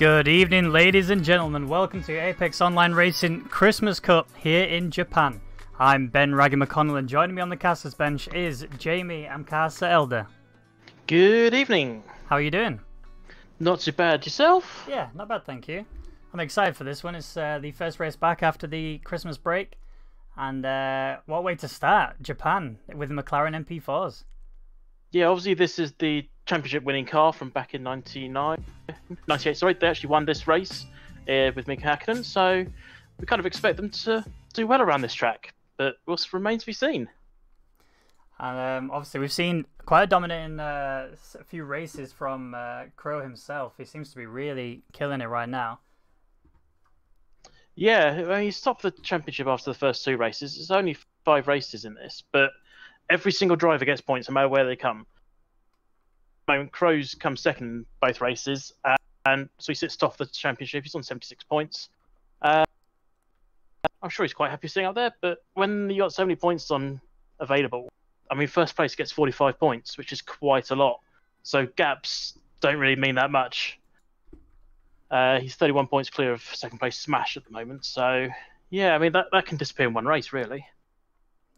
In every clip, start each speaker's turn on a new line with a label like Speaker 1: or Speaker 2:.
Speaker 1: Good evening, ladies and gentlemen. Welcome to Apex Online Racing Christmas Cup here in Japan. I'm Ben Rwaggy McConnell, and joining me on the caster's bench is Jamie Amkasa Elder.
Speaker 2: Good evening.
Speaker 1: How are you doing?
Speaker 2: Not too bad. Yourself?
Speaker 1: Yeah, not bad, thank you. I'm excited for this one. It's the first race back after the Christmas break. And what way to start? Japan with the McLaren MP4s.
Speaker 2: Yeah, obviously this is the championship winning car from back in 98, sorry. They actually won this race with Mika Hakkinen, so we kind of expect them to do well around this track, but it remains to be seen.
Speaker 1: And obviously we've seen quite a dominating a few races from Crow himself. He seems to be really killing it right now.
Speaker 2: Yeah, I mean, he's top of the championship after the first two races. There's only 5 races in this, but every single driver gets points no matter where they come. Crow's come second in both races, and so he sits top of the championship. He's on 76 points. I'm sure he's quite happy sitting out there, but when you got so many points on available, I mean, first place gets 45 points, which is quite a lot. So gaps don't really mean that much. He's 31 points clear of second place Smash at the moment. So, yeah, I mean, that can disappear in one race, really.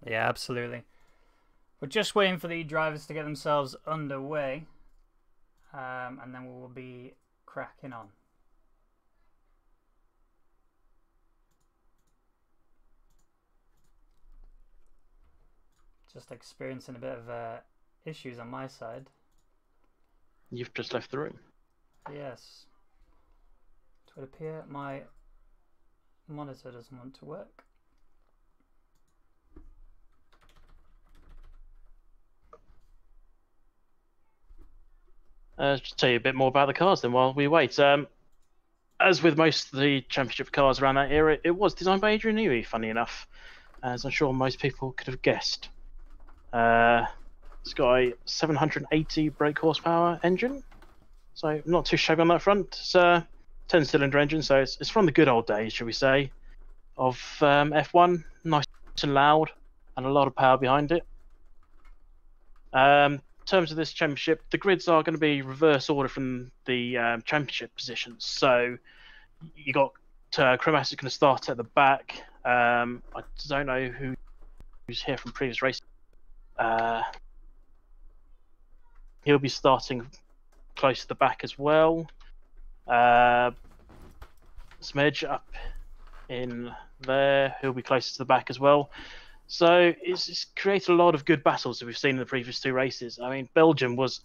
Speaker 1: Yeah, absolutely. We're just waiting for the drivers to get themselves underway. And then we will be cracking on. Just experiencing a bit of issues on my side.
Speaker 2: You've just left the room.
Speaker 1: Yes. It would appear my monitor doesn't want to work.
Speaker 2: Just tell you a bit more about the cars then while we wait. As with most of the championship cars around that era, it was designed by Adrian Newey, funny enough, as I'm sure most people could have guessed. It's got a 780 brake horsepower engine, so not too shabby on that front. It's a 10-cylinder engine, so it's from the good old days, shall we say, of F1. Nice and loud, and a lot of power behind it. In terms of this championship, the grids are going to be reverse order from the championship positions. So you got Codemasters going to start at the back. I don't know who's here from previous races. He'll be starting close to the back as well. Smedge up in there. He'll be close to the back as well. So it's created a lot of good battles that we've seen in the previous 2 races. I mean, Belgium was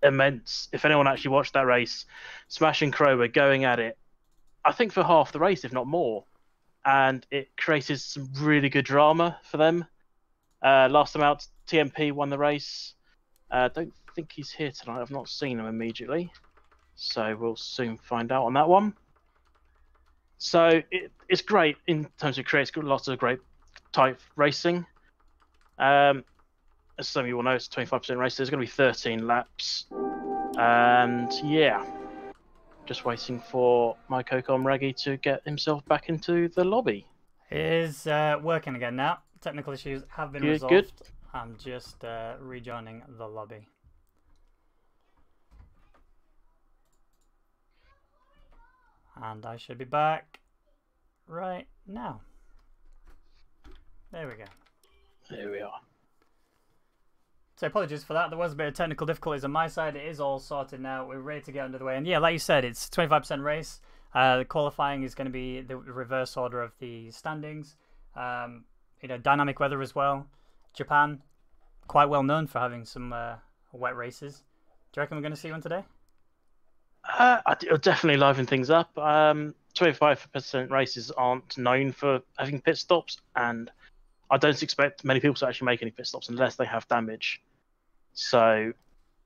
Speaker 2: immense. If anyone actually watched that race, Smash and Crow were going at it, I think, for half the race, if not more. And it created some really good drama for them. Last time out, TMP won the race. Don't think he's here tonight. I've not seen him immediately. So we'll soon find out on that one. So it's great in terms of creates lots of great type racing. As some of you will know, it's a 25% race. There's going to be 13 laps. And yeah, just waiting for my co-com Raggy to get himself back into the lobby.
Speaker 1: It is working again now. Technical issues have been resolved.
Speaker 2: Good.
Speaker 1: I'm just rejoining the lobby. And I should be back right now. There we go.
Speaker 2: There we are.
Speaker 1: So apologies for that. There was a bit of technical difficulties on my side. It is all sorted now. We're ready to get under the way. And yeah, like you said, it's a 25% race. The qualifying is going to be the reverse order of the standings. Dynamic weather as well. Japan, quite well known for having some wet races. Do you reckon we're going to see one today?
Speaker 2: It'll definitely liven things up. 25% races aren't known for having pit stops, and I don't expect many people to actually make any pit stops unless they have damage. So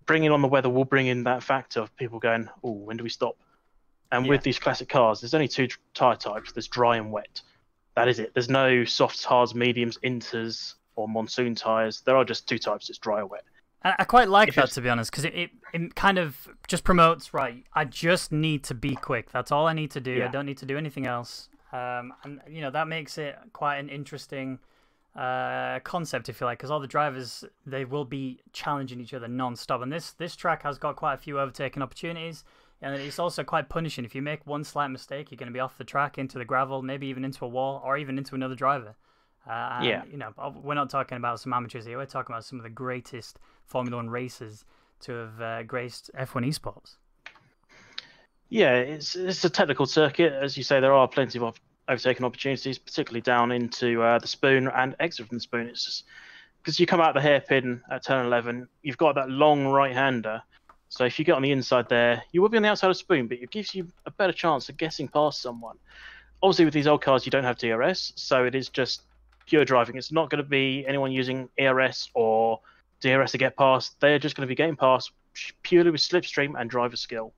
Speaker 2: bringing on the weather will bring in that factor of people going, oh, when do we stop? And with these classic cars, there's only 2 tyre types. There's dry and wet. That is it. There's no softs, hards, mediums, inters, or monsoon tyres. There are just 2 types. It's dry or wet.
Speaker 1: I quite like that, to be honest, because it kind of just promotes, right, I just need to be quick. That's all I need to do. Yeah. I don't need to do anything else. And, that makes it quite an interesting concept, if you like, because all the drivers, they will be challenging each other non-stop, and this track has got quite a few overtaking opportunities, and it's also quite punishing. If you make one slight mistake, you're going to be off the track, into the gravel, maybe even into a wall, or even into another driver. And, you know, we're not talking about some amateurs here. We're talking about some of the greatest Formula 1 racers to have graced F1 esports.
Speaker 2: Yeah, it's a technical circuit. As you say, there are plenty of overtaking opportunities, particularly down into the spoon and exit from the spoon. It's just because you come out the hairpin at turn 11, you've got that long right-hander. So if you get on the inside there, you will be on the outside of spoon, but it gives you a better chance of getting past someone. Obviously, with these old cars, you don't have DRS, so it is just pure driving. It's not going to be anyone using ERS or DRS to get past. They're just going to be getting past purely with slipstream and driver skill.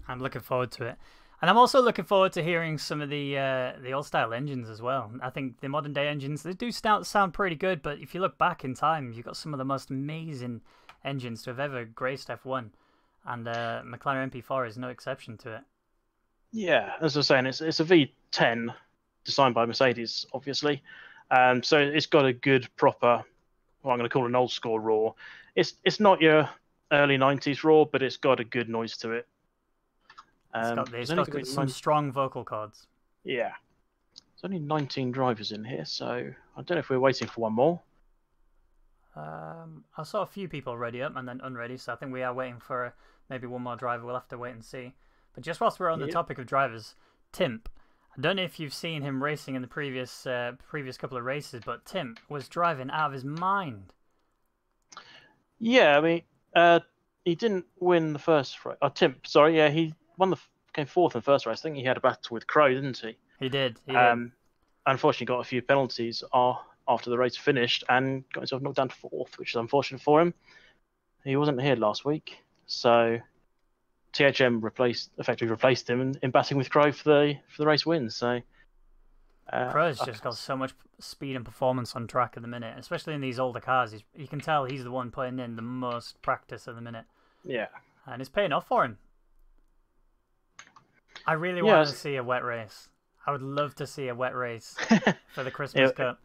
Speaker 1: I'm looking forward to it. And I'm also looking forward to hearing some of the old-style engines as well. I think the modern-day engines, they do sound pretty good, but if you look back in time, you've got some of the most amazing engines to have ever graced F1. And McLaren MP4 is no exception to it. Yeah,
Speaker 2: as I was saying, it's a V10 designed by Mercedes, obviously. So it's got a good, proper, what I'm going to call an old-school roar. It's not your early 90s roar, but it's got a good noise to it.
Speaker 1: It's got some strong vocal cords.
Speaker 2: Yeah. There's only 19 drivers in here, so I don't know if we're waiting for one more.
Speaker 1: I saw a few people ready up and then unready, so I think we are waiting for maybe one more driver. We'll have to wait and see. But just whilst we're on the topic of drivers, Timp. I don't know if you've seen him racing in the previous couple of races, but Timp was driving out of his mind.
Speaker 2: Yeah, I mean, he didn't win the first race. Timp, sorry, yeah, he came fourth in the first race. I think he had a battle with Crow, didn't he?
Speaker 1: He did. He did.
Speaker 2: Unfortunately, got a few penalties after the race finished and got himself knocked down to fourth, which is unfortunate for him. He wasn't here last week, so THM effectively replaced him in battling with Crow for the race win. So
Speaker 1: Crow's just got so much speed and performance on track at the minute, especially in these older cars. You can tell he's the one putting in the most practice at the minute.
Speaker 2: Yeah,
Speaker 1: and it's paying off for him. I really want to see a wet race. I would love to see a wet race for the Christmas Cup.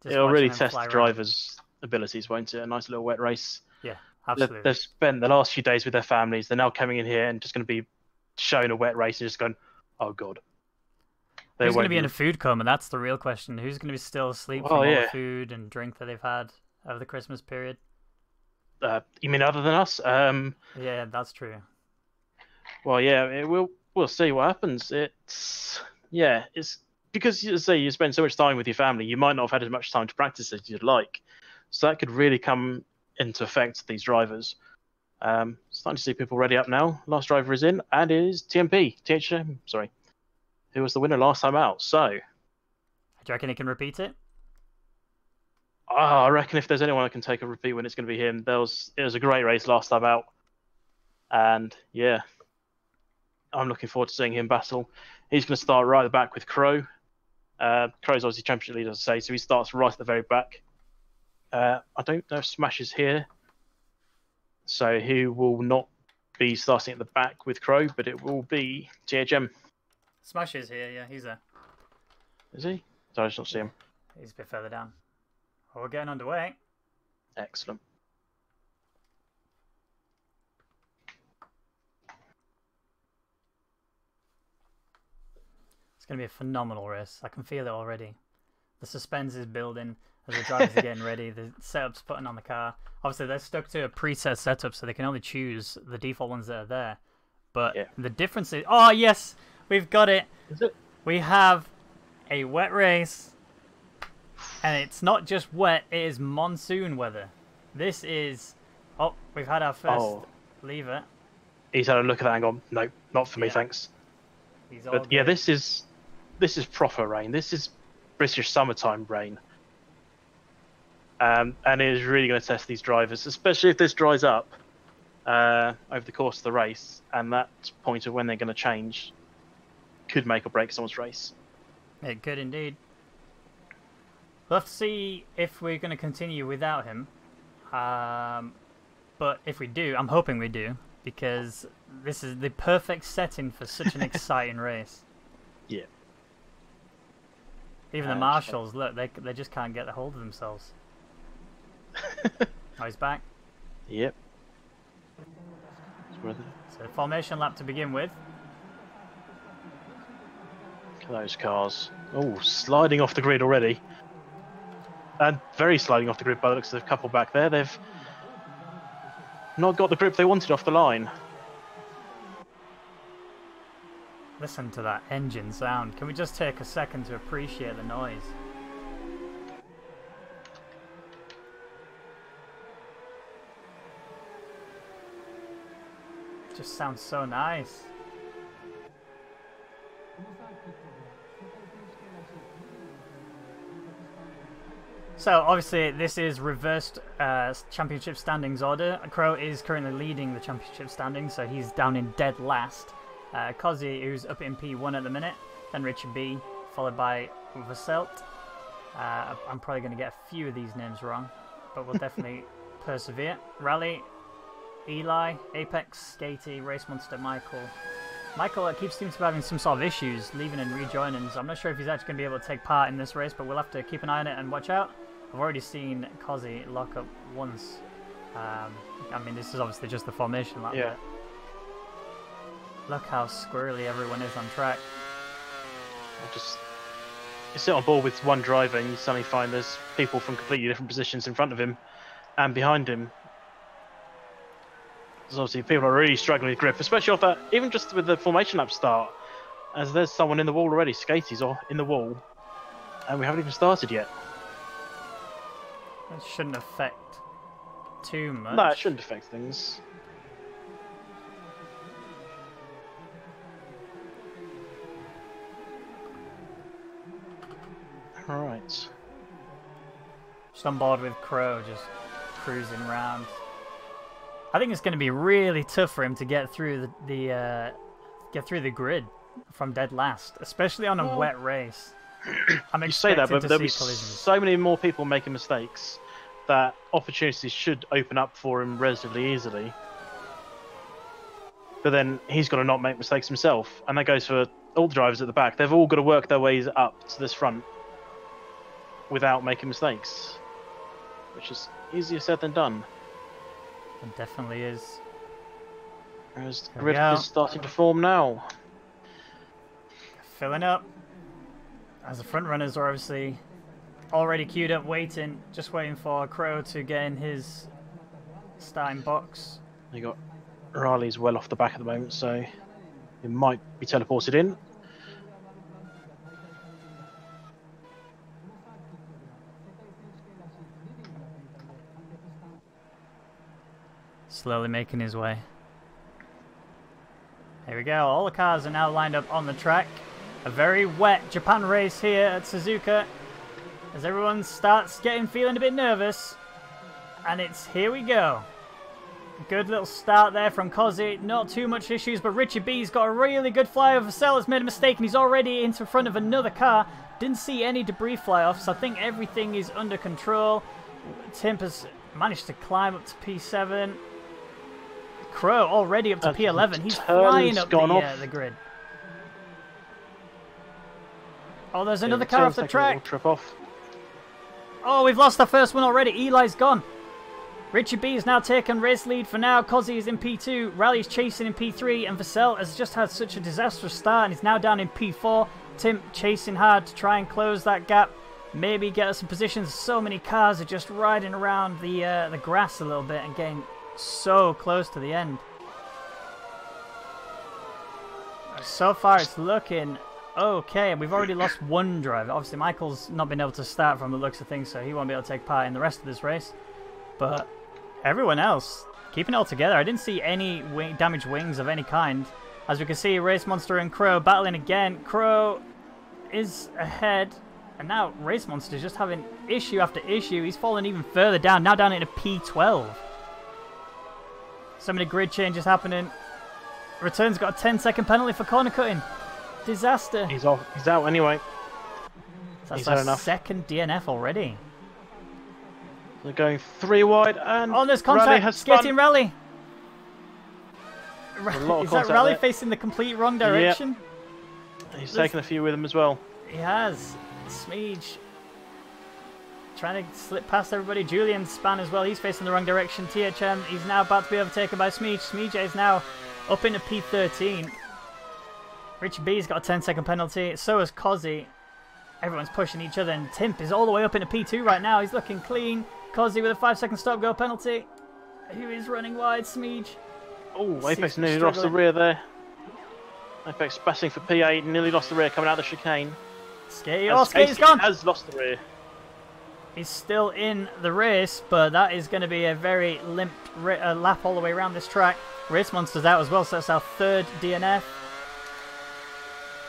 Speaker 2: It'll really test the drivers' abilities, won't it? A nice little wet race.
Speaker 1: Yeah, absolutely.
Speaker 2: They've spent the last few days with their families. They're now coming in here and just going to be showing a wet race and just going, oh, God.
Speaker 1: Who's going to be in a food coma? That's the real question. Who's going to be still asleep from all the food and drink that they've had over the Christmas period?
Speaker 2: You mean other than us?
Speaker 1: Yeah, that's true.
Speaker 2: Well, yeah, we'll see what happens. It's because you say you spend so much time with your family, you might not have had as much time to practice as you'd like. So that could really come into effect, these drivers. Starting to see people ready up now. Last driver is in, and it is THM, who was the winner last time out. So, do
Speaker 1: you reckon he can repeat it?
Speaker 2: I reckon if there's anyone that can take a repeat win, it's going to be him. It was a great race last time out, and yeah, I'm looking forward to seeing him battle. He's going to start right at the back with Crow. Crow's obviously championship leader, as I say, so he starts right at the very back. I don't know if Smash is here, so he will not be starting at the back with Crow, but it will be THM.
Speaker 1: Smash is here, yeah, he's there.
Speaker 2: Is he? Sorry, I just not see him.
Speaker 1: He's a bit further down. Well, we're getting underway.
Speaker 2: Excellent.
Speaker 1: It's going to be a phenomenal race. I can feel it already. The suspense is building as the drivers are getting ready. The setup's putting on the car. Obviously, they're stuck to a preset setup, so they can only choose the default ones that are there. But the difference is... Oh, yes! We've got it!
Speaker 2: Is it?
Speaker 1: We have a wet race. And it's not just wet, it is monsoon weather. This is... Oh, we've had our first lever.
Speaker 2: He's had a look at that and gone, no, not for me, thanks. But yeah, this is proper rain. This is British summertime rain. And it is really going to test these drivers, especially if this dries up over the course of the race. And that point of when they're going to change could make or break someone's race.
Speaker 1: It could indeed. We'll have to see if we're going to continue without him. But if we do, I'm hoping we do, because this is the perfect setting for such an exciting race.
Speaker 2: Yeah.
Speaker 1: Even the marshals, look, they just can't get a hold of themselves. Oh, he's back.
Speaker 2: Yep.
Speaker 1: So formation lap to begin with.
Speaker 2: Look at those cars. Oh, sliding off the grid already. And very sliding off the grid by the looks of the couple back there. They've not got the grip they wanted off the line.
Speaker 1: Listen to that engine sound. Can we just take a second to appreciate the noise? It just sounds so nice. So obviously this is reversed championship standings order. Crow is currently leading the championship standings, so he's down in dead last. Kozzy, who's up in P1 at the minute, then Richard B, followed by Vaselt. I'm probably going to get a few of these names wrong, but we'll definitely persevere. Rally, Eli, Apex, Skatey, Race Monster, Michael. Michael seems to be having some sort of issues, leaving and rejoining, so I'm not sure if he's actually going to be able to take part in this race, but we'll have to keep an eye on it and watch out. I've already seen Kozzy lock up once. I mean, this is obviously just the formation lap.
Speaker 2: Yeah.
Speaker 1: Look how squirrely everyone is on track.
Speaker 2: You sit on board with one driver and you suddenly find there's people from completely different positions in front of him and behind him. There's obviously people are really struggling with grip, especially off that, even just with the formation lap start, as there's someone in the wall already. Skatey's in the wall, and we haven't even started yet.
Speaker 1: That shouldn't affect too much.
Speaker 2: No, it shouldn't affect things. Alright.
Speaker 1: Just on board with Crow, just cruising around. I think it's going to be really tough for him to get through the grid from dead last, especially on a wet race. I'm
Speaker 2: You say that, but there'll be
Speaker 1: collisions.
Speaker 2: so many more people making mistakes that opportunities should open up for him relatively easily. But then he's got to not make mistakes himself, and that goes for all the drivers at the back. They've all got to work their ways up to this front without making mistakes, which is easier said than done.
Speaker 1: It definitely is.
Speaker 2: As the grid is starting to form now.
Speaker 1: Filling up. As the front runners are obviously already queued up, just waiting for Crow to get in his starting box.
Speaker 2: You got Riley's well off the back at the moment, so he might be teleported in.
Speaker 1: Slowly making his way. Here we go, all the cars are now lined up on the track. A very wet Japan race here at Suzuka, as everyone starts feeling a bit nervous. And it's here we go. Good little start there from Kozzy, not too much issues, but Richard B's got a really good fly over. Sellers made a mistake and he's already into front of another car. Didn't see any debris fly off, so I think everything is under control. Timp has managed to climb up to P7. Crow already up to P11. He's flying up the grid. Oh, there's another car off the track.
Speaker 2: Trip off.
Speaker 1: Oh, we've lost our first one already. Eli's gone. Richard B has now taken race lead for now. Kozzy is in P2. Rally's chasing in P3. And Vassell has just had such a disastrous start and is now down in P4. Tim chasing hard to try and close that gap. Maybe get us some positions. So many cars are just riding around the grass a little bit and getting so close to the end. So far it's looking okay, and we've already lost one driver. Obviously Michael's not been able to start from the looks of things, so he won't be able to take part in the rest of this race. But everyone else keeping it all together. I didn't see any damaged wings of any kind. As we can see, Race Monster and Crow battling again. Crow is ahead, and now Race Monster is just having issue after issue. He's fallen even further down, now down into P12. So many grid changes happening. Return's got a 10-second penalty for corner cutting. Disaster.
Speaker 2: He's off. He's out anyway.
Speaker 1: That's our second DNF already.
Speaker 2: They're going 3 wide, and
Speaker 1: oh, there's contact.
Speaker 2: Rally has
Speaker 1: Skating Rally.
Speaker 2: Is
Speaker 1: that Rally
Speaker 2: there.
Speaker 1: facing the complete wrong direction?
Speaker 2: Yep. He's taken a few with him as well.
Speaker 1: He has. Smeej trying to slip past everybody. Julian span as well. He's facing the wrong direction. THM, he's now about to be overtaken by Smeej. Smeej is now up into P13. Richie B's got a 10-second penalty. So has Cozzy. Everyone's pushing each other, and Timp is all the way up into P2 right now. He's looking clean. Cozzy with a 5-second stop-go penalty. Who is running wide? Smeej.
Speaker 2: Oh, Apex nearly lost the rear there. Apex battling for P8, nearly lost the rear coming out of the chicane.
Speaker 1: Skate. Oh, Skate's gone.
Speaker 2: Has lost the rear.
Speaker 1: He's still in the race, but that is going to be a very limp lap all the way around this track. Race Monster's out as well, so that's our third DNF.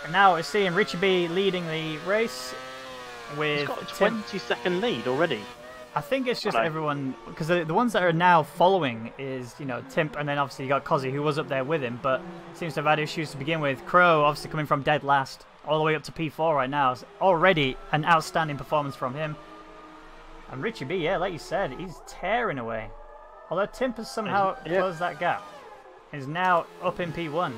Speaker 1: And now we're seeing Richie B leading the race with
Speaker 2: He's got a 20-second lead already.
Speaker 1: I think it's just everyone, because the ones that are now following is, you know, Timp, and then obviously you got Cozzy, who was up there with him, but seems to have had issues to begin with. Crow, obviously coming from dead last, all the way up to P4 right now. It's already an outstanding performance from him. And Richie B, yeah, like you said, he's tearing away. Although Timp has somehow closed that gap. He's now up in P1.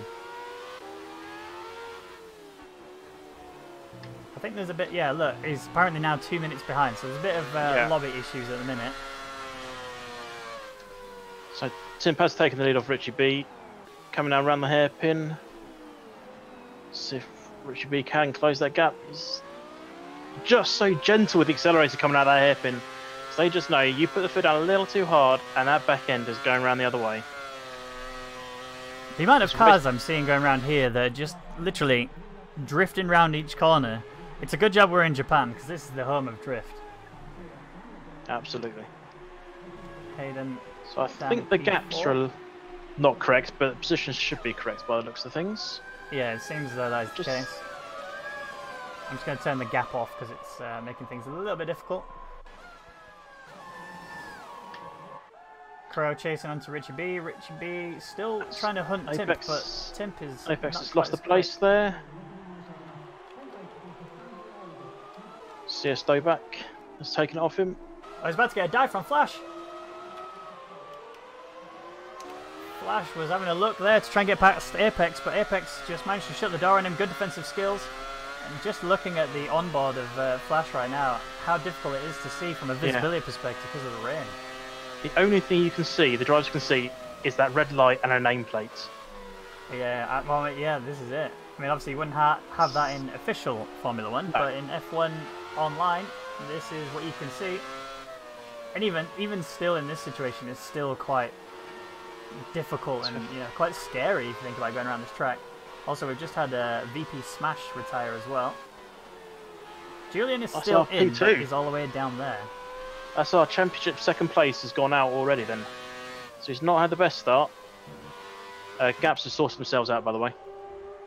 Speaker 1: I think there's a bit, yeah, look, he's apparently now 2 minutes behind, so there's a bit of lobby issues at the minute.
Speaker 2: So Timp has taken the lead off Richie B, coming down around the hairpin. See if Richie B can close that gap. He's just so gentle with the accelerator coming out of that hairpin. So they just know you put the foot down a little too hard, and that back end is going around the other way.
Speaker 1: The amount of cars I'm seeing going around here that are just literally drifting around each corner. It's a good job we're in Japan, because this is the home of drift.
Speaker 2: Absolutely.
Speaker 1: Hayden.
Speaker 2: So I think the gaps are not correct, but the positions should be correct by the looks of things.
Speaker 1: Yeah, it seems as though that's the case. I'm just going to turn the gap off because it's making things a little bit difficult. Crow chasing onto Richie B. Richie B still trying to hunt Timp, but Timp is
Speaker 2: Apex has lost the place there. CS Doback has taken it off him.
Speaker 1: Oh, he's about to get a dive from Flash. Flash was having a look there to try and get past Apex, but Apex just managed to shut the door on him. Good defensive skills. And just looking at the onboard of Flash right now, how difficult it is to see from a visibility perspective because of the rain.
Speaker 2: The only thing you can see, the drivers can see, is that red light and a nameplate.
Speaker 1: Yeah, at the moment, yeah, this is it. I mean, obviously you wouldn't have that in official Formula 1, but in F1 online, this is what you can see. And even still in this situation, it's still quite difficult and quite scary if you think about going around this track. Also, we've just had VP Smash retire as well. Julian is still in, but he's all the way down there.
Speaker 2: That's our championship second place has gone out already then. So he's not had the best start. Gaps have sorted themselves out, by the way.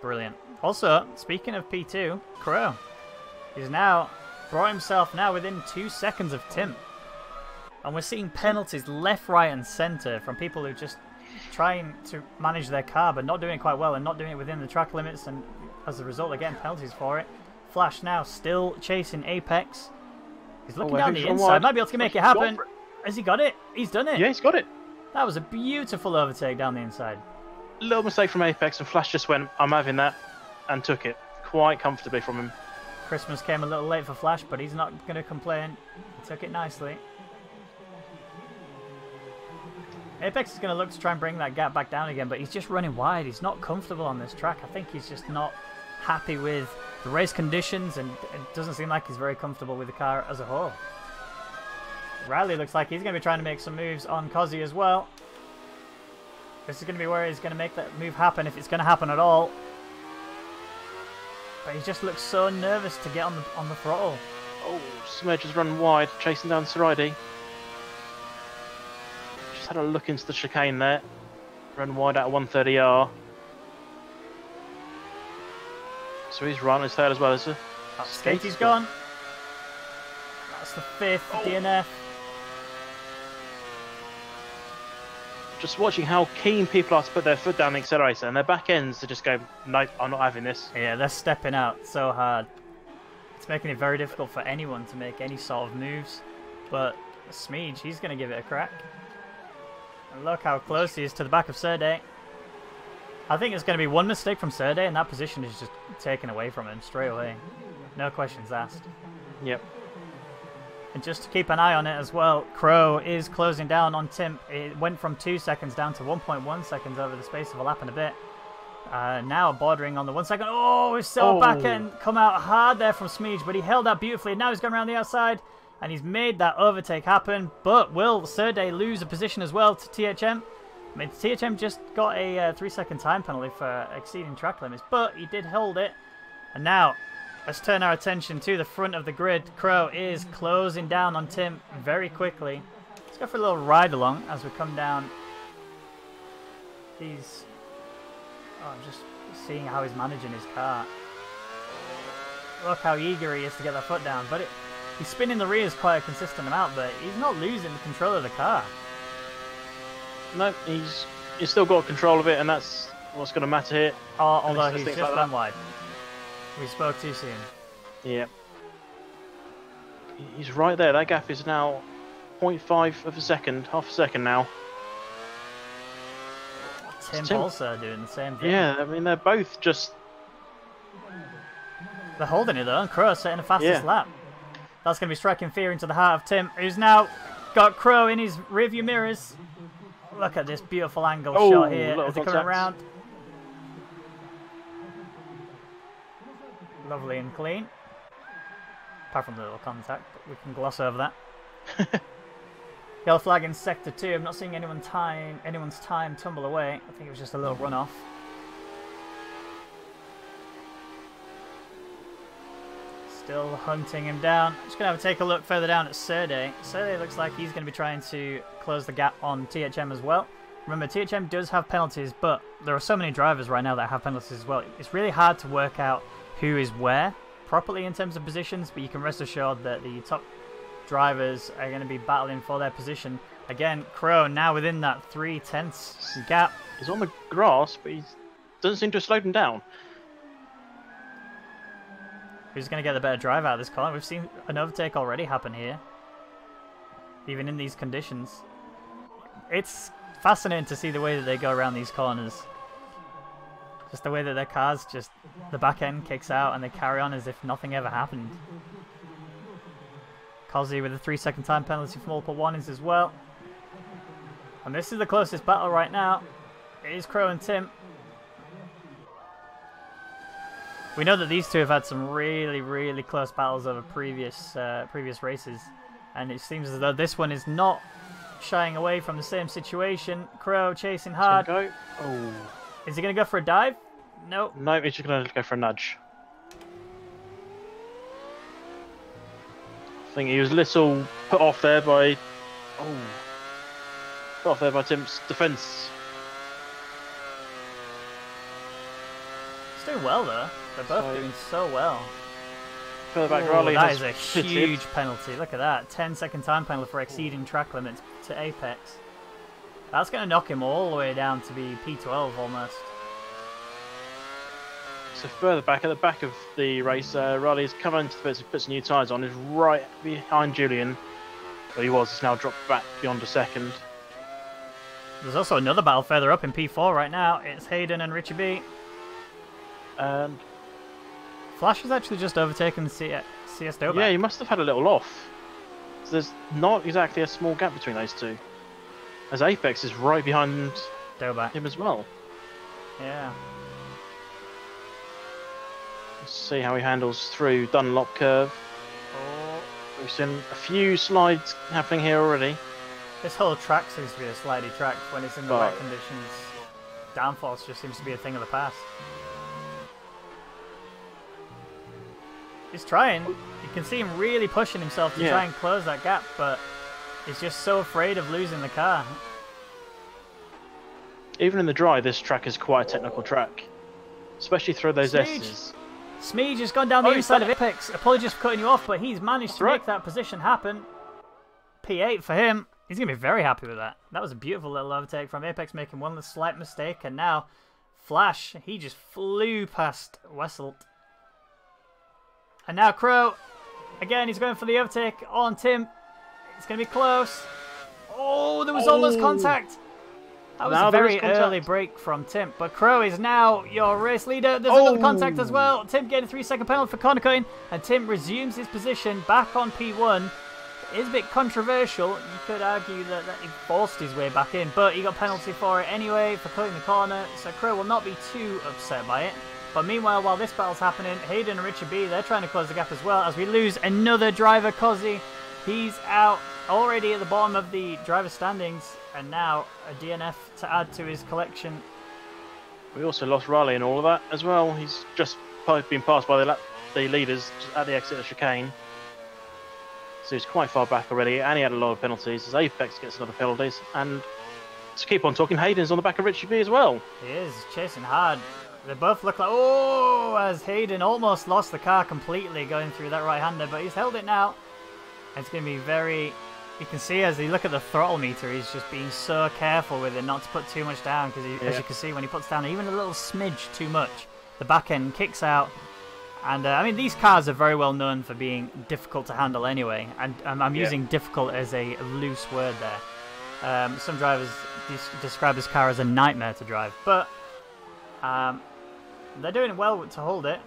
Speaker 1: Brilliant. Also, speaking of P2, Crow. He's now brought himself now within 2 seconds of Tim. And we're seeing penalties left, right and centre from people who are just trying to manage their car but not doing it quite well and not doing it within the track limits, and as a result they're getting penalties for it. Flash now still chasing Apex. He's looking down the inside, might be able to make it happen. Has he got it? He's done it.
Speaker 2: Yeah, he's got it.
Speaker 1: That was a beautiful overtake down the inside.
Speaker 2: Little mistake from Apex, and Flash just went, I'm having that, and took it quite comfortably from him.
Speaker 1: Christmas came a little late for Flash, but he's not going to complain. He took it nicely. Apex is going to look to try and bring that gap back down again, but he's just running wide. He's not comfortable on this track. I think he's just not happy with the race conditions, and it doesn't seem like he's very comfortable with the car as a whole. Riley looks like he's going to be trying to make some moves on Cozzy as well. This is going to be where he's going to make that move happen, if it's going to happen at all. But he just looks so nervous to get on the throttle.
Speaker 2: Oh, Smedge has run wide, chasing down Saridi. Just had a look into the chicane there. Run wide out of 130R. So he's run his third as well, is he?
Speaker 1: Skatey's gone. That's the 5th DNF.
Speaker 2: Just watching how keen people are to put their foot down the accelerator, and their back ends to just go, nope, I'm not having this.
Speaker 1: Yeah, they're stepping out so hard. It's making it very difficult for anyone to make any sort of moves. But Smeej, he's going to give it a crack. And look how close he is to the back of Serde. I think it's going to be one mistake from Serde, and that position is just taken away from him straight away. No questions asked.
Speaker 2: Yep.
Speaker 1: And just to keep an eye on it as well, Crow is closing down on Timp. It went from 2 seconds down to 1.1 seconds over the space of a lap and a bit. Now bordering on the 1 second. Oh, his so back end come out hard there from Smeege, but he held that beautifully. Now he's going around the outside, and he's made that overtake happen. But will Serday lose a position as well to THM? I mean, THM just got a 3-second time penalty for exceeding track limits, but he did hold it. And now, let's turn our attention to the front of the grid. Crow is closing down on Tim very quickly. Let's go for a little ride along as we come down. He's... Oh, I'm just seeing how he's managing his car. Look how eager he is to get that foot down. But he's spinning the rears quite a consistent amount, but he's not losing the control of the car.
Speaker 2: No, he's still got control of it, and that's what's going to matter here.
Speaker 1: Although he's just gone wide. We spoke too soon.
Speaker 2: Yeah. He's right there. That gap is now 0.5 of a second, half a second now.
Speaker 1: Tim also doing the same thing.
Speaker 2: Yeah, I mean, they're both just...
Speaker 1: They're holding it though, and Crow setting the fastest lap. That's going to be striking fear into the heart of Tim, who's now got Crow in his rearview mirrors. Look at this beautiful angle shot here as they come around. Lovely and clean. Apart from the little contact, but we can gloss over that. Yellow flag in sector 2. I'm not seeing anyone's time tumble away. I think it was just a little runoff. Still hunting him down. Just going to take a look further down at Serday. Serday looks like he's going to be trying to close the gap on THM as well. Remember, THM does have penalties, but there are so many drivers right now that have penalties as well. It's really hard to work out who is where properly in terms of positions, but you can rest assured that the top drivers are going to be battling for their position. Again, Crow now within that 0.3 gap.
Speaker 2: He's on the grass, but he doesn't seem to have slowed him down.
Speaker 1: Who's going to get the better drive out of this corner? We've seen an overtake already happen here, even in these conditions. It's fascinating to see the way that they go around these corners. Just the way that their cars just, the back end kicks out and they carry on as if nothing ever happened. Cozzy with a 3-second time penalty for multiple warnings as well. And this is the closest battle right now. It is Crow and Tim. We know that these two have had some really, really close battles over previous races. And it seems as though this one is not shying away from the same situation. Crow chasing hard.
Speaker 2: Go. Oh.
Speaker 1: Is he going to go for a dive? Nope.
Speaker 2: No, he's just going to go for a nudge. I think he was a little put off there by... Oh. Put off there by Tim's defence.
Speaker 1: He's doing well though. They're both doing so well.
Speaker 2: Further back, Raleigh
Speaker 1: that is a huge penalty. Look at that. 10-second time penalty for exceeding track limits to Apex. That's going to knock him all the way down to be P12 almost.
Speaker 2: So further back, at the back of the race, Riley's come into the pits, put some new tyres on, is right behind Julian. But he was, he's now dropped back beyond a second.
Speaker 1: There's also another battle further up in P4 right now. It's Hayden and Richie B.
Speaker 2: And
Speaker 1: Flash has actually just overtaken CS Doback.
Speaker 2: Yeah, he must have had a little off. So there's not exactly a small gap between those two. As Apex is right behind
Speaker 1: Doback.
Speaker 2: him as well.
Speaker 1: Yeah.
Speaker 2: Let's see how he handles through Dunlop curve.
Speaker 1: Oh.
Speaker 2: We've seen a few slides happening here already.
Speaker 1: This whole track seems to be a slidey track when it's in the right conditions. Downforce just seems to be a thing of the past. He's trying. You can see him really pushing himself to try and close that gap, but he's just so afraid of losing the car.
Speaker 2: Even in the dry, this track is quite a technical track. Especially through those S's.
Speaker 1: Smeege has gone down the inside of Apex. Apologies for cutting you off, but he's managed to make that position happen. P8 for him. He's going to be very happy with that. That was a beautiful little overtake from Apex, making one slight mistake. And now, Flash, he just flew past Wesselt. And now Crow, again, he's going for the overtake on Tim. It's going to be close. Oh, there was almost contact. That was a very early break from Tim, but Crow is now your race leader. There's another contact as well. Tim getting a 3-second penalty for corner cutting, and Tim resumes his position back on P1. It is a bit controversial. You could argue that he forced his way back in, but he got penalty for it anyway for cutting the corner, so Crow will not be too upset by it. But meanwhile, while this battle's happening, Hayden and Richard B, they're trying to close the gap as well, as we lose another driver, Cozzy. He's out already at the bottom of the driver standings, and now a DNF to add to his collection.
Speaker 2: We also lost Riley and all of that as well. He's just been passed by the leaders at the exit of chicane. So he's quite far back already, and he had a lot of penalties as Apex gets another penalties. And to keep on talking, Hayden's on the back of Richie B as well.
Speaker 1: He is chasing hard. They both look like, oh, as Hayden almost lost the car completely going through that right-hander, but he's held it now. It's going to be very, you can see as you look at the throttle meter, he's just being so careful with it not to put too much down, because as you can see when he puts down even a little smidge too much, the back end kicks out. And I mean, these cars are very well known for being difficult to handle anyway, and I'm using difficult as a loose word there. Some drivers describe this car as a nightmare to drive, but they're doing well to hold it.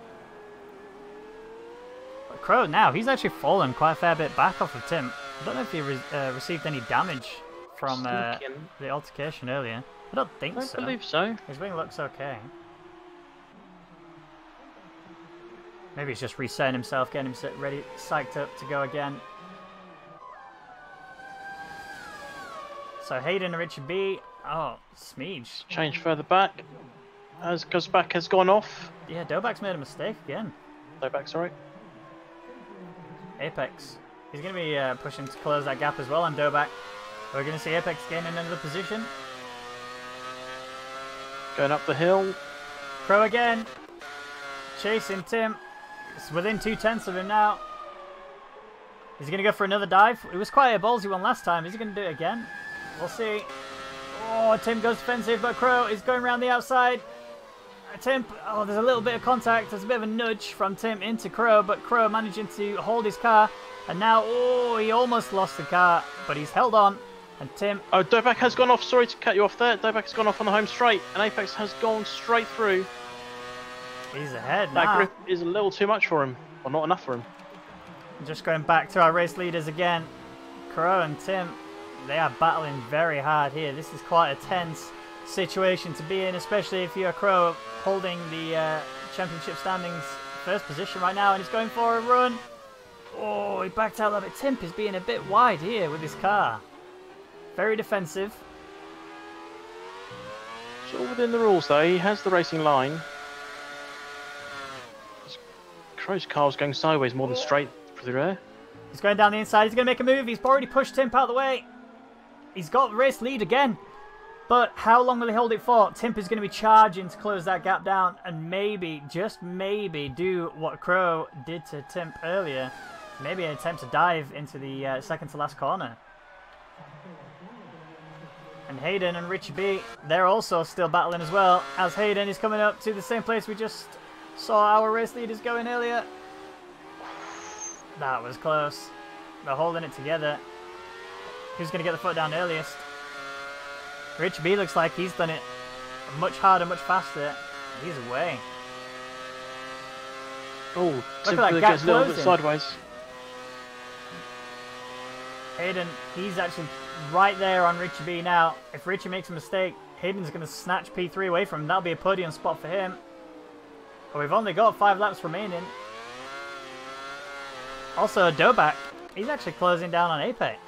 Speaker 1: But Crow now, he's actually fallen quite a fair bit back off of Tim. I don't know if he received any damage from the altercation earlier. I don't think so.
Speaker 2: I believe so.
Speaker 1: His wing looks okay. Maybe he's just resetting himself, getting him ready, psyched up to go again. So Hayden and Richard B. Oh, Smeege.
Speaker 2: Change further back. As Guzback has gone off.
Speaker 1: Yeah, Dobak's made a mistake again.
Speaker 2: Dobak, sorry.
Speaker 1: Apex. He's going to be pushing to close that gap as well on Dobak. We're going to see Apex gain in another position.
Speaker 2: Going up the hill.
Speaker 1: Crow again. Chasing Tim. It's within 2/10 of him now. Is he going to go for another dive? It was quite a ballsy one last time. Is he going to do it again? We'll see. Oh, Tim goes defensive, but Crow is going around the outside. Tim, oh, there's a little bit of contact. There's a bit of a nudge from Tim into Crow, but Crow managing to hold his car. And now, oh, he almost lost the car, but he's held on. And Tim...
Speaker 2: Oh, Dobak has gone off. Sorry to cut you off there. Dobak has gone off on the home straight, and Apex has gone straight through.
Speaker 1: He's ahead
Speaker 2: now. That grip
Speaker 1: Ah.
Speaker 2: is a little too much for him, or not enough for him.
Speaker 1: Just going back to our race leaders again. Crow and Tim, they are battling very hard here. This is quite a tense situation to be in, especially if you're Crow holding the championship standings first position right now, and he's going for a run. Oh, he backed out a little bit. Tim is being a bit wide here with his car. Very defensive.
Speaker 2: It's all within the rules though. He has the racing line. Crow's car's going sideways more than straight through there.
Speaker 1: He's going down the inside. He's going to make a move. He's already pushed Timp out of the way. He's got race lead again. But how long will he hold it for? Timp is going to be charging to close that gap down and maybe, just maybe, do what Crow did to Timp earlier. Maybe attempt to dive into the second to last corner. And Hayden and Richie B, they're also still battling as well, as Hayden is coming up to the same place we just saw our race leaders going earlier. That was close. They're holding it together. Who's going to get the foot down earliest? Richie B looks like he's done it much harder, much faster. He's away.
Speaker 2: Oh,
Speaker 1: look at that gap
Speaker 2: gets a little bit sideways.
Speaker 1: Hayden, he's actually right there on Richie B now. If Richie makes a mistake, Hayden's going to snatch P3 away from him. That'll be a podium spot for him. But we've only got 5 laps remaining. Also, Dobak, he's actually closing down on Apex.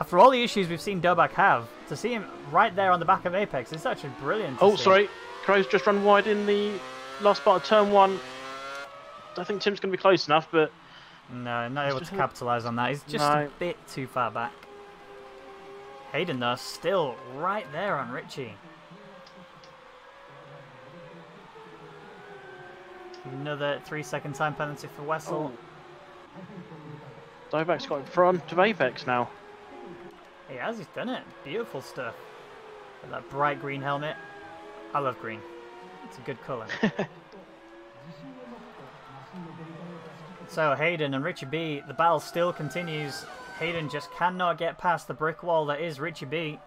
Speaker 1: After all the issues we've seen Dobak have, to see him right there on the back of Apex is actually brilliant.
Speaker 2: Oh, sorry. Crow's just run wide in the last part of turn 1. I think Tim's going to be close enough, but...
Speaker 1: No, not able to capitalise on that. He's just a bit too far back. Hayden, though, still right there on Richie. Another 3-second time penalty for Wessel.
Speaker 2: Dobak's got in front of Apex now.
Speaker 1: He has, he's done it. Beautiful stuff. With that bright green helmet. I love green. It's a good colour. So Hayden and Richie B, the battle still continues. Hayden just cannot get past the brick wall that is Richie B.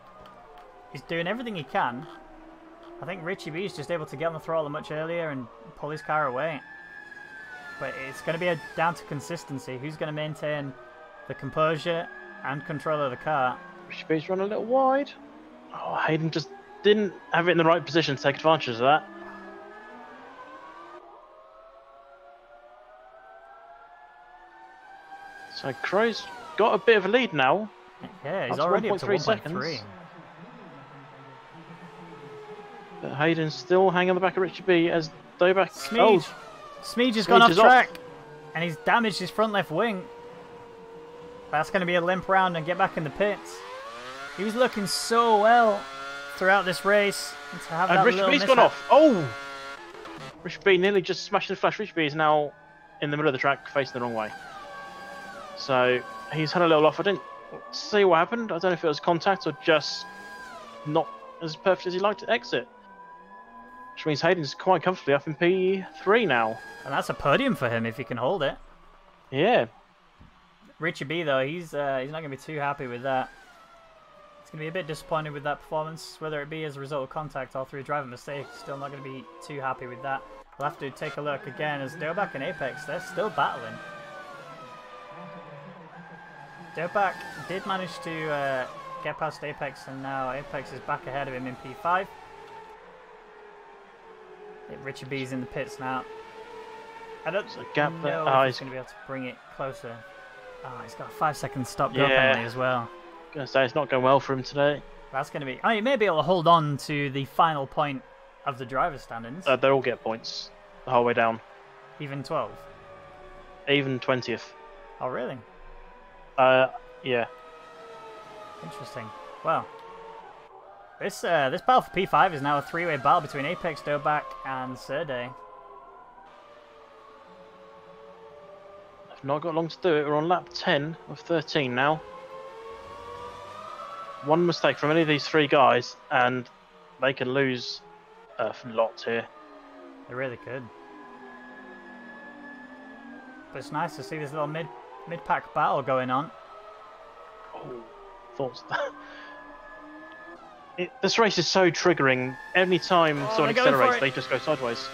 Speaker 1: He's doing everything he can. I think Richie B is just able to get on the throttle much earlier and pull his car away. But it's going to be down to consistency. Who's going to maintain the composure and control of the car?
Speaker 2: Richie B's run a little wide. Oh, Hayden just didn't have it in the right position to take advantage of that. So Crow's got a bit of a lead now.
Speaker 1: Yeah, he's already up to 1.3
Speaker 2: seconds. But Hayden's still hanging on the back of Richie B as Dobak.
Speaker 1: Smeege has gone off track, and he's damaged his front left wing. That's going to be a limp round and get back in the pits. He was looking so well throughout this race. And to have that
Speaker 2: Richie B's gone off. Oh! Richie B nearly just smashed the flash. Richie B is now in the middle of the track, facing the wrong way. So he's had a little off. I didn't see what happened. I don't know if it was contact or just not as perfect as he liked to exit. Which means Hayden's quite comfortably up in P3 now.
Speaker 1: And that's a podium for him if he can hold it.
Speaker 2: Yeah.
Speaker 1: Richie B though, he's not going to be too happy with that. He's going to be a bit disappointed with that performance, whether it be as a result of contact or through driver mistake. Still not going to be too happy with that. We'll have to take a look again as Dobak and Apex, they're still battling. Dobak did manage to get past Apex, and now Apex is back ahead of him in P5. Richie B's in the pits now. I don't know if he's going to be able to bring it closer. Oh, he's got a 5-second stop-go penalty as well.
Speaker 2: I'm going to say it's not going well for him today.
Speaker 1: That's going to be... I mean, he may be able to hold on to the final point of the driver's standings.
Speaker 2: They all get points the whole way down.
Speaker 1: Even 12?
Speaker 2: Even 20th.
Speaker 1: Oh, really?
Speaker 2: Yeah.
Speaker 1: Interesting. Well, this battle for P5 is now a three-way battle between Apex, Dobak, and Serde.
Speaker 2: I've not got long to do it. We're on lap 10 of 13 now. One mistake from any of these three guys, and they can lose a lot here.
Speaker 1: They really could. But it's nice to see this little mid-pack battle going on.
Speaker 2: Oh, thoughts. This race is so triggering. Any time someone accelerates, they just go sideways.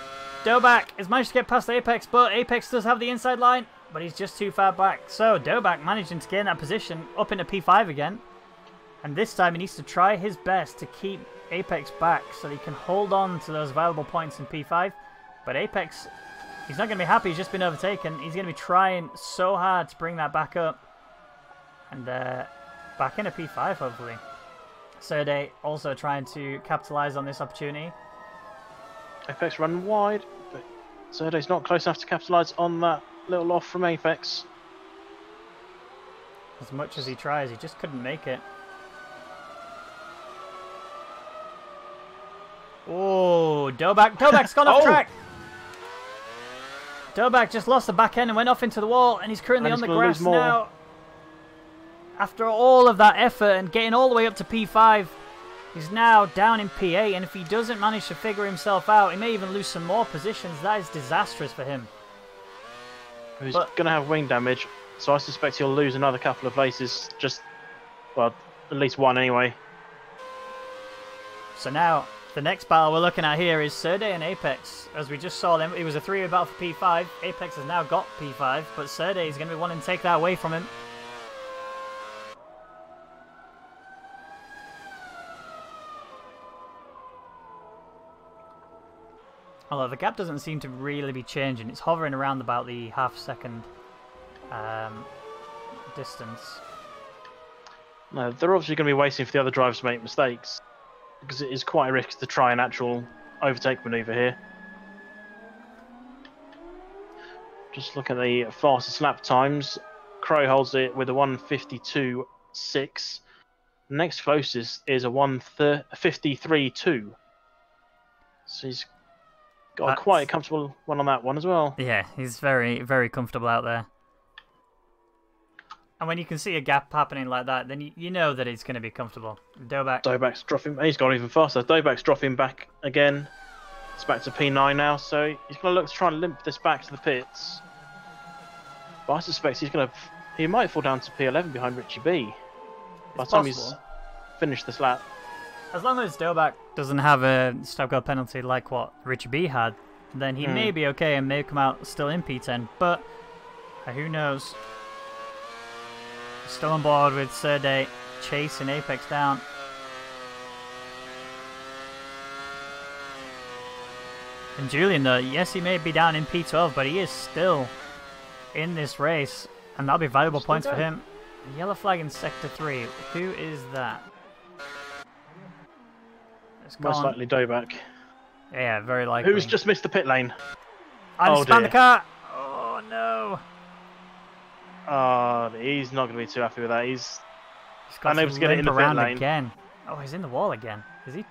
Speaker 1: Dobak has managed to get past Apex, but Apex does have the inside line, but he's just too far back. So Dobak managing to gain that position up into P5 again. And this time he needs to try his best to keep Apex back so that he can hold on to those valuable points in P5. But Apex, he's not going to be happy, he's just been overtaken. He's going to be trying so hard to bring that back up. And back into P5 hopefully. Serde also trying to capitalise on this opportunity.
Speaker 2: Apex running wide, but Serde's not close enough to capitalise on that little off from Apex.
Speaker 1: As much as he tries, he just couldn't make it. Oh, Dobak's gone off track. Dobak just lost the back end and went off into the wall, and he's currently on the grass now. After all of that effort and getting all the way up to P5, he's now down in P8, and if he doesn't manage to figure himself out, he may even lose some more positions. That is disastrous for him.
Speaker 2: He's going to have wing damage, so I suspect he'll lose another couple of places. Well, at least one anyway.
Speaker 1: So now, the next battle we're looking at here is Serde and Apex. As we just saw them, it was a three-way battle for P5. Apex has now got P5, but Serde is going to be wanting to take that away from him. Although the gap doesn't seem to really be changing. It's hovering around about the half-second distance.
Speaker 2: No, they're obviously going to be waiting for the other drivers to make mistakes, because it is quite a risk to try an actual overtake manoeuvre here. Just look at the fastest lap times. Crow holds it with a 1:52.6. Next closest is a 1:53.2. So he's got quite a comfortable one on that one as well.
Speaker 1: Yeah, he's very, very comfortable out there. And when you can see a gap happening like that, then you know that it's going to be comfortable.
Speaker 2: Dobak's dropping. He's gone even faster. Dobak's dropping back again. It's back to P9 now, so he's going to look to try and limp this back to the pits. But I suspect he might fall down to P11 behind Richie B by the time he's finished this lap.
Speaker 1: as long as Dobak doesn't have a stop-go penalty like what Richie B had, then he may be okay and may come out still in P10, but who knows. Still on board with Serday chasing Apex down. And Julian, though, yes, he may be down in P12, but he is still in this race, and that'll be valuable points for him. Yellow flag in Sector 3. Who is that?
Speaker 2: Most likely Dobak.
Speaker 1: Yeah, very likely.
Speaker 2: Who's just missed the pit lane?
Speaker 1: I just found the car! Oh, no!
Speaker 2: Oh, he's not going to be too happy with that. He's unable to get it in the pit
Speaker 1: around
Speaker 2: lane.
Speaker 1: Again. Oh, he's in the wall again. Is he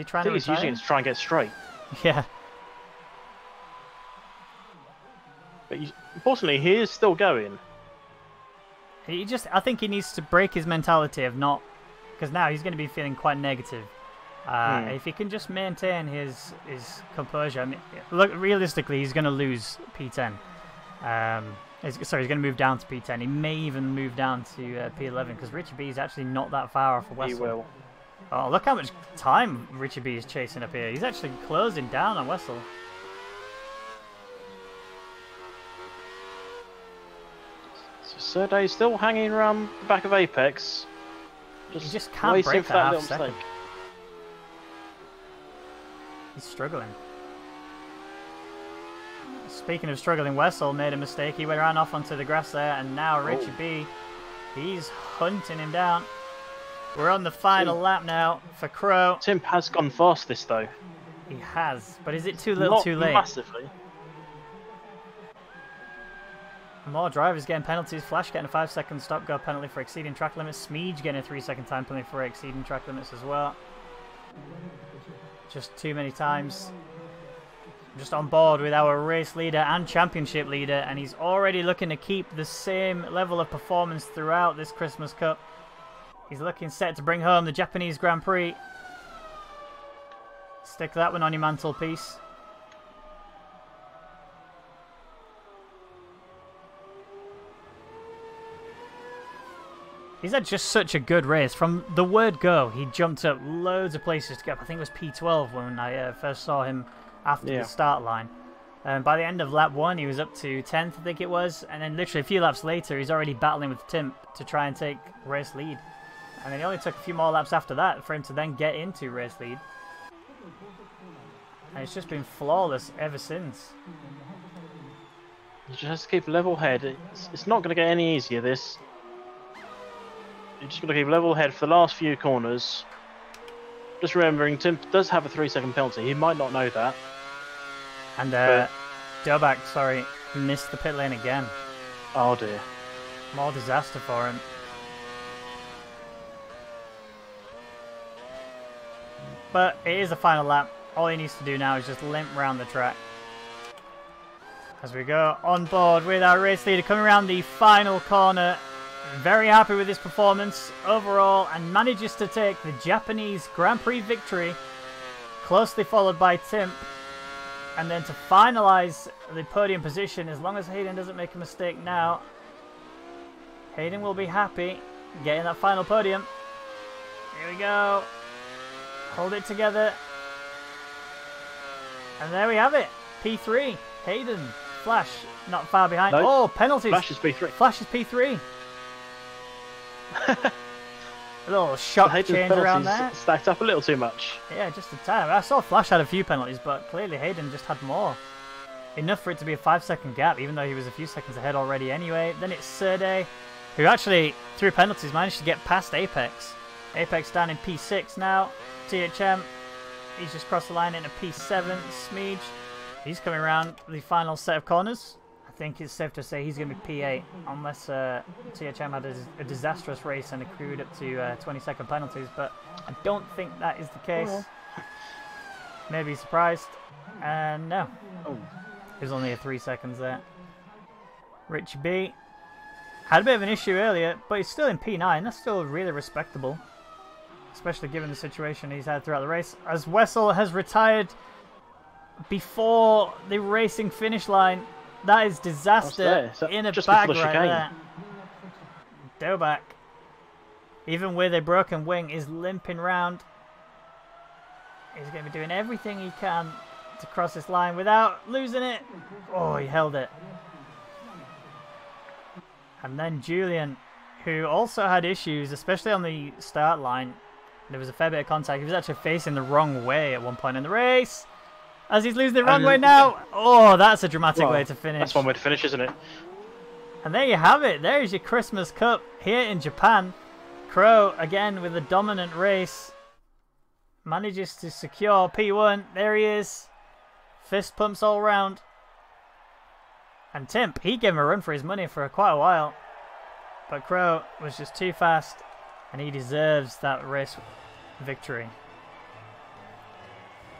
Speaker 1: trying to retire?
Speaker 2: He's using it to try and get straight.
Speaker 1: Yeah.
Speaker 2: But unfortunately, he is still going.
Speaker 1: I think he needs to break his mentality of not, because now he's going to be feeling quite negative. If he can just maintain his composure, I mean, look, realistically, he's going to lose P10. He's going to move down to P10. He may even move down to P11 because Richie B is actually not that far off of Wessel.
Speaker 2: He will.
Speaker 1: Oh, look how much time Richie B is chasing up here. He's actually closing down on Wessel.
Speaker 2: So Serday's still hanging around the back of Apex.
Speaker 1: He just can't break that half second.
Speaker 2: Mistake.
Speaker 1: He's struggling. Speaking of struggling, Wessel made a mistake. He ran off onto the grass there, and now Richie B, he's hunting him down. We're on the final lap now for Crow.
Speaker 2: Timp has gone fast this though.
Speaker 1: He has, but is it too little too late?
Speaker 2: Massively.
Speaker 1: More drivers getting penalties. Flash getting a 5-second stop-go penalty for exceeding track limits. Smeege getting a 3-second time penalty for exceeding track limits as well. Just too many times. Just on board with our race leader and championship leader, and he's already looking to keep the same level of performance throughout this Christmas Cup. He's looking set to bring home the Japanese Grand Prix. Stick that one on your mantelpiece. He's had just such a good race. From the word go, he jumped up loads of places to get up. I think it was P12 when I first saw him after the start line. By the end of lap 1, he was up to 10th, I think it was. And then literally a few laps later, he's already battling with Timp to try and take race lead. And then it only took a few more laps after that for him to then get into race lead. And it's just been flawless ever since.
Speaker 2: You just have to keep a level head. It's not going to get any easier, this. You're just going to keep level head for the last few corners. Just remembering, Tim does have a 3-second penalty. He might not know that.
Speaker 1: And Dobak, sorry, missed the pit lane again.
Speaker 2: Oh dear.
Speaker 1: More disaster for him. But it is the final lap. All he needs to do now is just limp around the track. As we go on board with our race leader coming around the final corner. Very happy with his performance overall and manages to take the Japanese Grand Prix victory, closely followed by Timp. And then to finalise the podium position, as long as Hayden doesn't make a mistake now, Hayden will be happy getting that final podium. Here we go. Hold it together. And there we have it. P3. Hayden. Flash not far behind.
Speaker 2: No.
Speaker 1: Oh, penalties.
Speaker 2: Flash is P3.
Speaker 1: Flash is P3. A little shock change around there.
Speaker 2: Stacked up a little too much.
Speaker 1: Yeah, just a tad. I saw Flash had a few penalties, but clearly Hayden just had more. Enough for it to be a 5-second gap, even though he was a few seconds ahead already anyway. Then it's Serday, who actually, through penalties, managed to get past Apex. Apex down in P6 now. THM, he's just crossed the line into P7. Smeege, he's coming around the final set of corners. I think it's safe to say he's going to be P8, unless THM had a disastrous race and accrued up to 20-second penalties, but I don't think that is the case. Maybe surprised. No. It was only a 3 seconds there. Richie B had a bit of an issue earlier, but he's still in P9. That's still really respectable, especially given the situation he's had throughout the race. As Wessel has retired before the racing finish line. That is disaster in a bag right there. Dobak, even with a broken wing, is limping round. He's going to be doing everything he can to cross this line without losing it. Oh, he held it. And then Julian, who also had issues, especially on the start line. There was a fair bit of contact. He was actually facing the wrong way at one point in the race. As he's losing the wrong way now. Oh, that's a dramatic way to finish.
Speaker 2: That's one way to finish, isn't it?
Speaker 1: And there you have it. There's your Christmas Cup here in Japan. Crow, again, with a dominant race. Manages to secure P1. There he is. Fist pumps all round. And Timp, he gave him a run for his money for quite a while. But Crow was just too fast. And he deserves that race victory.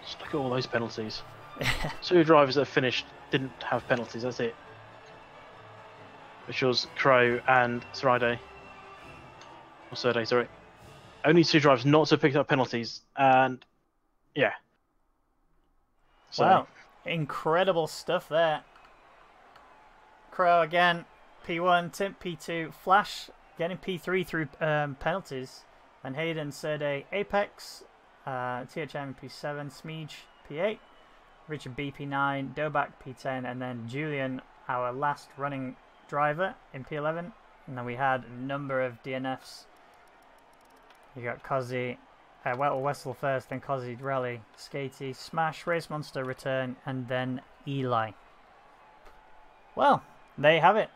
Speaker 2: Just look at all those penalties. 2 drivers that finished didn't have penalties, that's it. Which was Crow and Sride. Or Surde, sorry. Only 2 drivers not to have picked up penalties, and yeah. So,
Speaker 1: wow, incredible stuff there. Crow again, P1, Timp P2, Flash getting P3 through penalties, and Hayden, Surde, Apex, THM P7, Smeege P8, Richard B P9, Dobak P10, and then Julian, our last running driver, in P11. And then we had a number of DNFs. You got Cozzy, Wessel first, then Cozzy, Rally, Skatey, Smash, Race Monster, Return, and then Eli. Well, there you have it.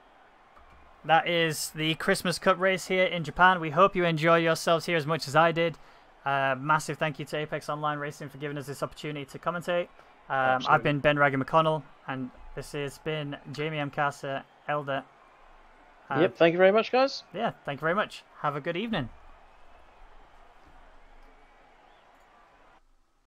Speaker 1: That is the Christmas Cup race here in Japan. We hope you enjoy yourselves here as much as I did. Massive thank you to Apex Online Racing for giving us this opportunity to commentate. I've been Ben Raggy McConnell, and this has been Jamie M. Casa, Elder.
Speaker 2: Yep, thank you very much, guys.
Speaker 1: Yeah, thank you very much. Have a good evening.